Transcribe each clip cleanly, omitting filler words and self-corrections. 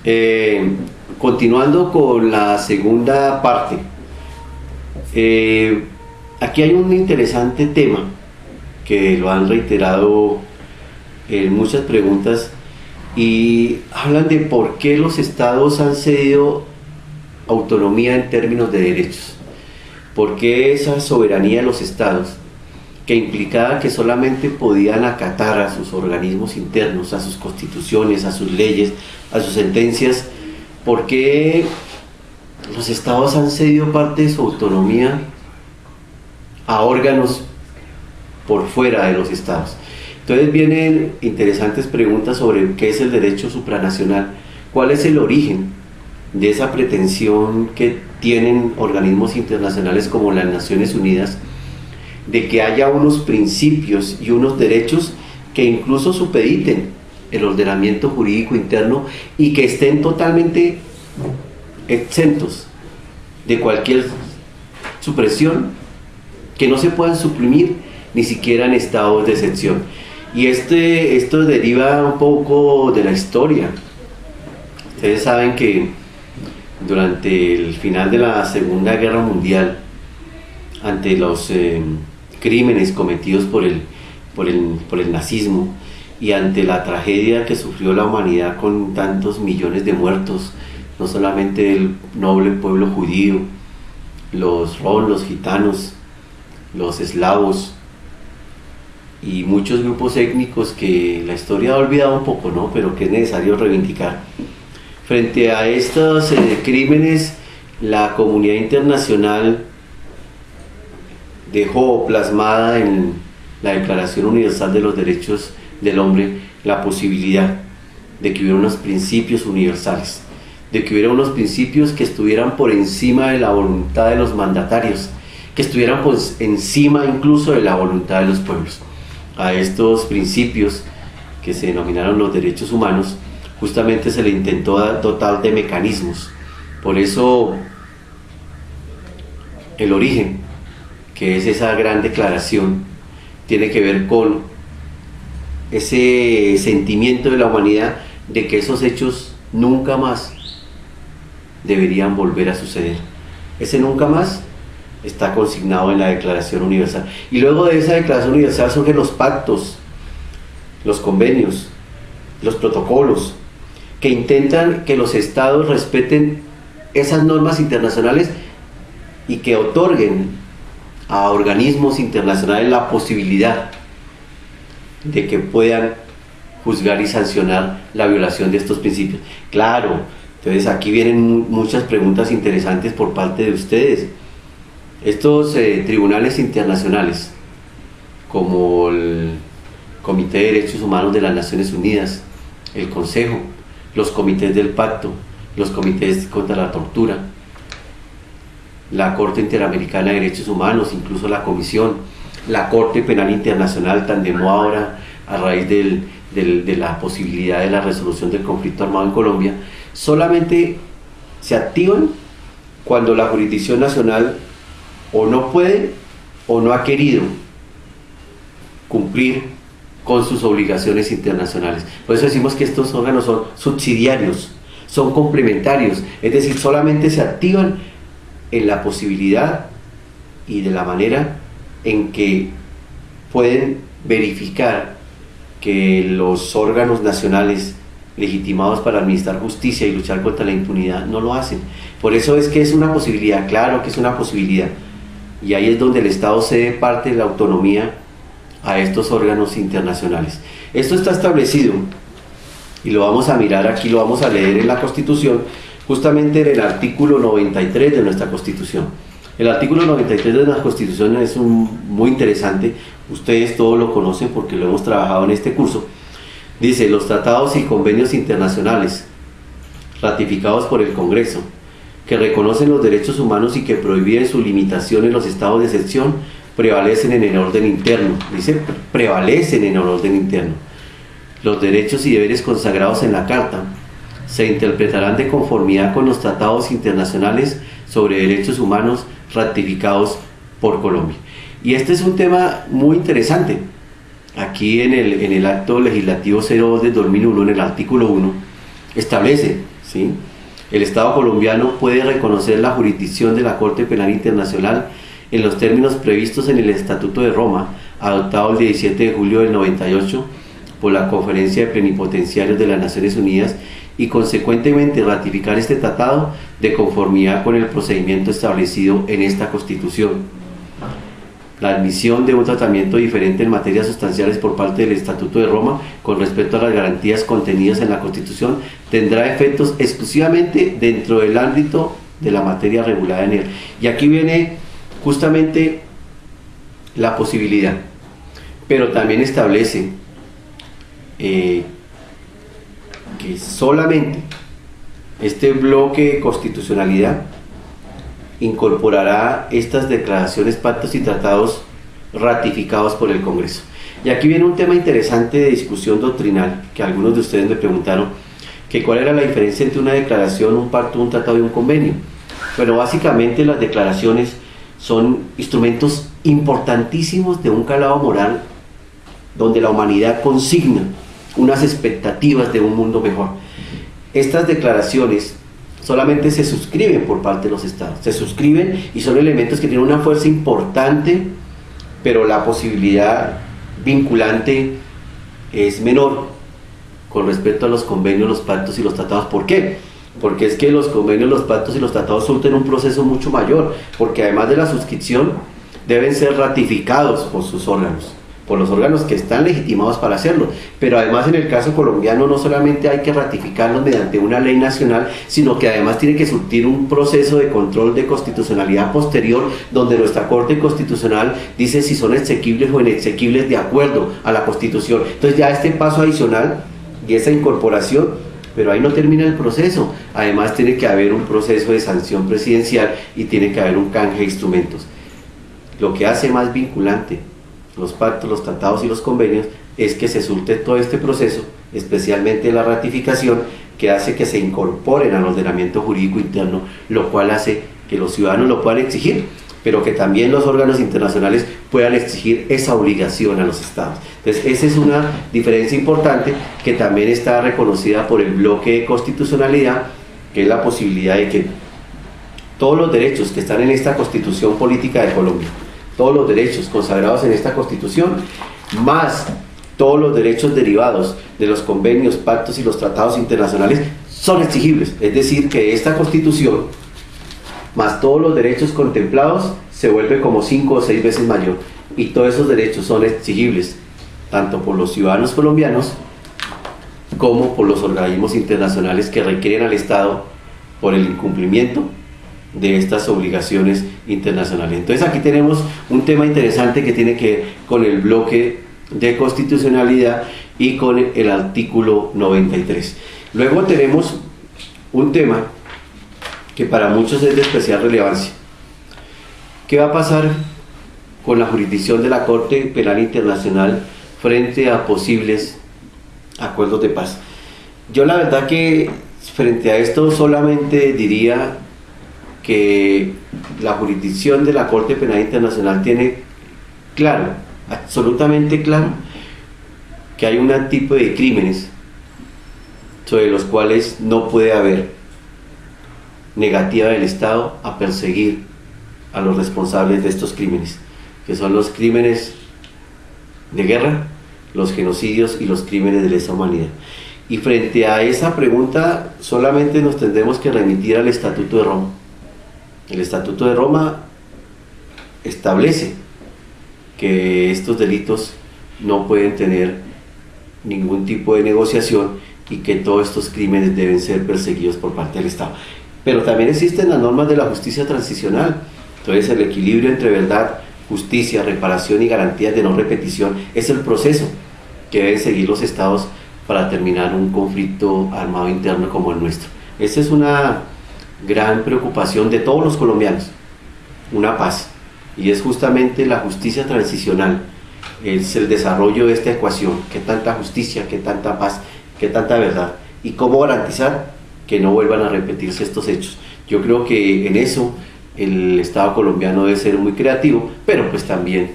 Eh, Continuando con la segunda parte, aquí hay un interesante tema que lo han reiterado en muchas preguntas y hablan de por qué los estados han cedido autonomía en términos de derechos. ¿Por qué esa soberanía de los estados, que implicaba que solamente podían acatar a sus organismos internos, a sus constituciones, a sus leyes, a sus sentencias? ¿Por qué los estados han cedido parte de su autonomía a órganos por fuera de los estados? Entonces vienen interesantes preguntas sobre qué es el derecho supranacional, cuál es el origen de esa pretensión que tienen organismos internacionales como las Naciones Unidas, de que haya unos principios y unos derechos que incluso supediten el ordenamiento jurídico interno y que estén totalmente exentos de cualquier supresión, que no se puedan suprimir ni siquiera en estados de excepción. Y esto deriva un poco de la historia. Ustedes saben que durante el final de la Segunda Guerra Mundial, ante los crímenes cometidos por el nazismo y ante la tragedia que sufrió la humanidad con tantos millones de muertos, no solamente el noble pueblo judío, los rom, los gitanos, los eslavos y muchos grupos étnicos que la historia ha olvidado un poco, ¿no? Pero que es necesario reivindicar. Frente a estos crímenes, la comunidad internacional dejó plasmada en la Declaración Universal de los Derechos del Hombre la posibilidad de que hubiera unos principios universales, de que hubiera unos principios que estuvieran por encima de la voluntad de los mandatarios, que estuvieran por encima incluso de la voluntad de los pueblos. A estos principios, que se denominaron los derechos humanos, justamente se le intentó dotar de mecanismos. Por eso el origen, que es esa gran declaración, tiene que ver con ese sentimiento de la humanidad de que esos hechos nunca más deberían volver a suceder. Ese nunca más está consignado en la Declaración Universal. Y luego de esa Declaración Universal surgen los pactos, los convenios, los protocolos, que intentan que los estados respeten esas normas internacionales y que otorguen a organismos internacionales la posibilidad de que puedan juzgar y sancionar la violación de estos principios. Claro, entonces aquí vienen muchas preguntas interesantes por parte de ustedes. Estos tribunales internacionales, como el Comité de Derechos Humanos de las Naciones Unidas, el Consejo, los comités del Pacto, los comités contra la tortura, la Corte Interamericana de Derechos Humanos, incluso la Comisión, la Corte Penal Internacional, tan de moda ahora a raíz de la posibilidad de la resolución del conflicto armado en Colombia, solamente se activan cuando la jurisdicción nacional o no puede o no ha querido cumplir con sus obligaciones internacionales. Por eso decimos que estos órganos son subsidiarios, son complementarios, es decir, solamente se activan en la posibilidad y de la manera en que pueden verificar que los órganos nacionales legitimados para administrar justicia y luchar contra la impunidad no lo hacen. Por eso es que es una posibilidad, claro que es una posibilidad, y ahí es donde el Estado cede parte de la autonomía a estos órganos internacionales. Esto está establecido y lo vamos a mirar aquí, lo vamos a leer en la Constitución, justamente en el artículo 93 de nuestra Constitución. El artículo 93 de la Constitución es muy interesante, ustedes todos lo conocen porque lo hemos trabajado en este curso. Dice: los tratados y convenios internacionales ratificados por el Congreso, que reconocen los derechos humanos y que prohíben su limitación en los estados de excepción, prevalecen en el orden interno. Dice, prevalecen en el orden interno. Los derechos y deberes consagrados en la Carta se interpretarán de conformidad con los tratados internacionales sobre derechos humanos ratificados por Colombia. Y este es un tema muy interesante. Aquí en el acto legislativo 02 del 2001, en el artículo 1, establece, ¿sí? El Estado colombiano puede reconocer la jurisdicción de la Corte Penal Internacional en los términos previstos en el Estatuto de Roma, adoptado el 17 de julio del 98 por la Conferencia de Plenipotenciarios de las Naciones Unidas, y consecuentemente ratificar este tratado de conformidad con el procedimiento establecido en esta Constitución. La admisión de un tratamiento diferente en materias sustanciales por parte del Estatuto de Roma con respecto a las garantías contenidas en la Constitución tendrá efectos exclusivamente dentro del ámbito de la materia regulada en él. Y aquí viene justamente la posibilidad, pero también establece que solamente este bloque de constitucionalidad incorporará estas declaraciones, pactos y tratados ratificados por el Congreso. Y aquí viene un tema interesante de discusión doctrinal, que algunos de ustedes me preguntaron, que cuál era la diferencia entre una declaración, un pacto, un tratado y un convenio. Bueno, básicamente las declaraciones son instrumentos importantísimos de un calado moral, donde la humanidad consigna unas expectativas de un mundo mejor. Estas declaraciones solamente se suscriben por parte de los estados, se suscriben y son elementos que tienen una fuerza importante, pero la posibilidad vinculante es menor con respecto a los convenios, los pactos y los tratados. ¿Por qué? Porque es que los convenios, los pactos y los tratados surten un proceso mucho mayor, porque además de la suscripción deben ser ratificados por sus órganos, por los órganos que están legitimados para hacerlo. Pero además, en el caso colombiano, no solamente hay que ratificarlos mediante una ley nacional, sino que además tiene que surtir un proceso de control de constitucionalidad posterior, donde nuestra Corte Constitucional dice si son exequibles o inexequibles de acuerdo a la Constitución. Entonces ya este paso adicional y esa incorporación, pero ahí no termina el proceso. Además tiene que haber un proceso de sanción presidencial y tiene que haber un canje de instrumentos. Lo que hace más vinculante los pactos, los tratados y los convenios es que se surte todo este proceso, especialmente la ratificación, que hace que se incorporen al ordenamiento jurídico interno, lo cual hace que los ciudadanos lo puedan exigir, pero que también los órganos internacionales puedan exigir esa obligación a los estados. Entonces esa es una diferencia importante que también está reconocida por el bloque de constitucionalidad, que es la posibilidad de que todos los derechos que están en esta Constitución Política de Colombia, todos los derechos consagrados en esta Constitución, más todos los derechos derivados de los convenios, pactos y los tratados internacionales, son exigibles. Es decir, que esta Constitución, más todos los derechos contemplados, se vuelve como 5 o 6 veces mayor. Y todos esos derechos son exigibles, tanto por los ciudadanos colombianos, como por los organismos internacionales que requieren al Estado por el incumplimiento de estas obligaciones internacionales. Entonces aquí tenemos un tema interesante que tiene que ver con el bloque de constitucionalidad y con el artículo 93. Luego tenemos un tema que para muchos es de especial relevancia. ¿Qué va a pasar con la jurisdicción de la Corte Penal Internacional frente a posibles acuerdos de paz? Yo la verdad que frente a esto solamente diría que la jurisdicción de la Corte Penal Internacional tiene claro, absolutamente claro, que hay un tipo de crímenes sobre los cuales no puede haber negativa del Estado a perseguir a los responsables de estos crímenes, que son los crímenes de guerra, los genocidios y los crímenes de lesa humanidad. Y frente a esa pregunta solamente nos tendremos que remitir al Estatuto de Roma. El Estatuto de Roma establece que estos delitos no pueden tener ningún tipo de negociación y que todos estos crímenes deben ser perseguidos por parte del Estado. Pero también existen las normas de la justicia transicional. Entonces el equilibrio entre verdad, justicia, reparación y garantías de no repetición es el proceso que deben seguir los estados para terminar un conflicto armado interno como el nuestro. Esa es una gran preocupación de todos los colombianos, una paz, y es justamente la justicia transicional, es el desarrollo de esta ecuación, qué tanta justicia, qué tanta paz, qué tanta verdad, y cómo garantizar que no vuelvan a repetirse estos hechos. Yo creo que en eso el Estado colombiano debe ser muy creativo, pero pues también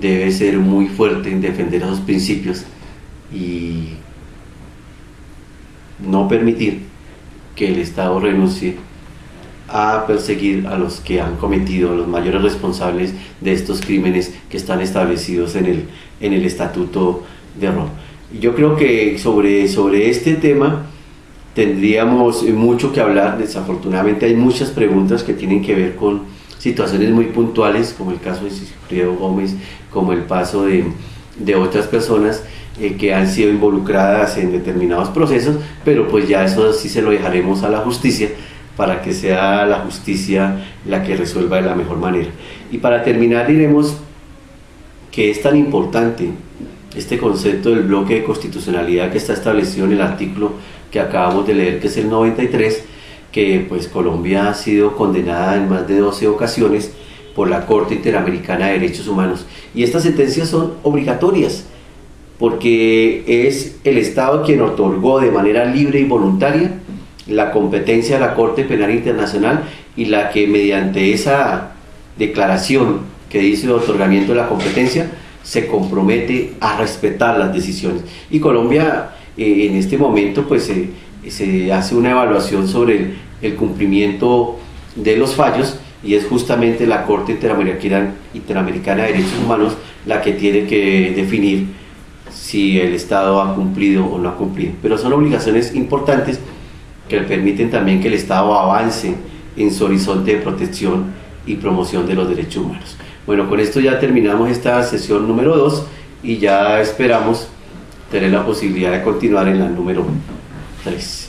debe ser muy fuerte en defender esos principios y no permitir que el Estado renuncie a perseguir a los que han cometido, los mayores responsables de estos crímenes que están establecidos en el Estatuto de Roma. Yo creo que sobre este tema tendríamos mucho que hablar. Desafortunadamente hay muchas preguntas que tienen que ver con situaciones muy puntuales, como el caso de Sigfrido Gómez, como el paso de otras personas que han sido involucradas en determinados procesos, pero pues ya eso sí se lo dejaremos a la justicia, para que sea la justicia la que resuelva de la mejor manera. Y para terminar diremos que es tan importante este concepto del bloque de constitucionalidad que está establecido en el artículo que acabamos de leer, que es el 93, que pues Colombia ha sido condenada en más de 12 ocasiones por la Corte Interamericana de Derechos Humanos, y estas sentencias son obligatorias porque es el Estado quien otorgó de manera libre y voluntaria la competencia de la Corte Penal Internacional, y la que mediante esa declaración que dice de otorgamiento de la competencia se compromete a respetar las decisiones. Y Colombia en este momento pues se hace una evaluación sobre el cumplimiento de los fallos, y es justamente la Corte Interamericana de Derechos Humanos la que tiene que definir si el Estado ha cumplido o no ha cumplido. Pero son obligaciones importantes que le permiten también que el Estado avance en su horizonte de protección y promoción de los derechos humanos. Bueno, con esto ya terminamos esta sesión número 2 y ya esperamos tener la posibilidad de continuar en la número 3.